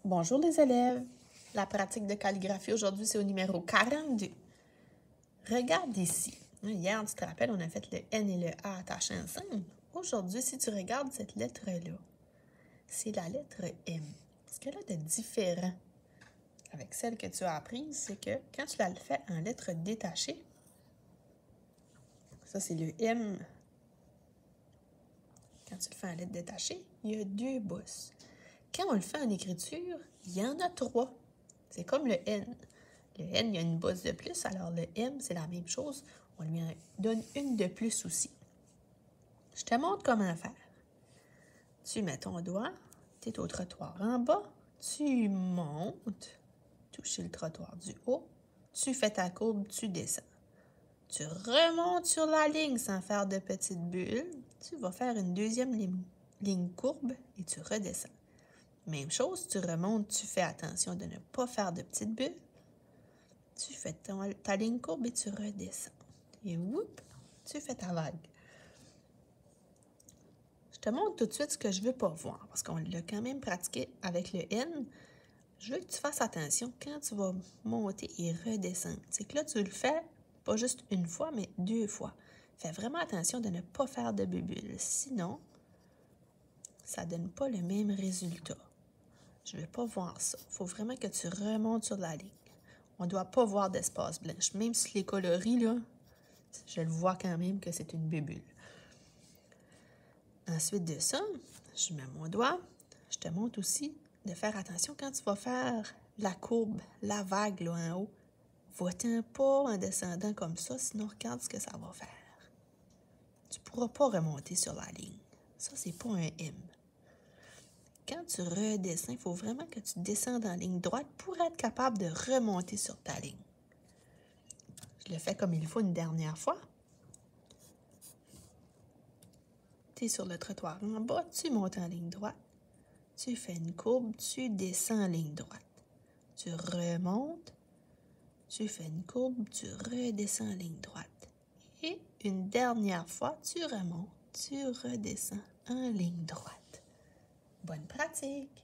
Bonjour les élèves. La pratique de calligraphie aujourd'hui, c'est au numéro 42. Regarde ici. Hier, tu te rappelles, on a fait le N et le A attachés ensemble. Aujourd'hui, si tu regardes cette lettre-là, c'est la lettre M. Ce qu'elle a de différent avec celle que tu as apprise, c'est que quand tu la fais en lettres détachées, ça c'est le M. Quand tu le fais en lettres détachées, il y a 2 bosses. Quand on le fait en écriture, il y en a 3. C'est comme le N. Le N, il y a une bosse de plus, alors le M, c'est la même chose. On lui en donne une de plus aussi. Je te montre comment faire. Tu mets ton doigt, tu es au trottoir en bas, tu montes, toucher le trottoir du haut, tu fais ta courbe, tu descends. Tu remontes sur la ligne sans faire de petites bulles. Tu vas faire une deuxième ligne courbe et tu redescends. Même chose, tu remontes, tu fais attention de ne pas faire de petites bulles. Tu fais ta ligne courbe et tu redescends. Et whoop, tu fais ta vague. Je te montre tout de suite ce que je ne veux pas voir, parce qu'on l'a quand même pratiqué avec le N. Je veux que tu fasses attention quand tu vas monter et redescendre. C'est que là, tu le fais pas juste une fois, mais 2 fois. Fais vraiment attention de ne pas faire de bulles. Sinon, ça ne donne pas le même résultat. Je ne veux pas voir ça. Il faut vraiment que tu remontes sur la ligne. On ne doit pas voir d'espace blanche. Même si les coloris, là, je le vois quand même que c'est une bébule. Ensuite de ça, je mets mon doigt. Je te montre aussi de faire attention quand tu vas faire la courbe, la vague là en haut. Va-t'en pas en descendant comme ça, sinon regarde ce que ça va faire. Tu ne pourras pas remonter sur la ligne. Ça, c'est pas un M. Quand tu redescends, il faut vraiment que tu descendes en ligne droite pour être capable de remonter sur ta ligne. Je le fais comme il faut une dernière fois. Tu es sur le trottoir en bas, tu montes en ligne droite. Tu fais une courbe, tu descends en ligne droite. Tu remontes, tu fais une courbe, tu redescends en ligne droite. Et une dernière fois, tu remontes, tu redescends en ligne droite. Bonne pratique!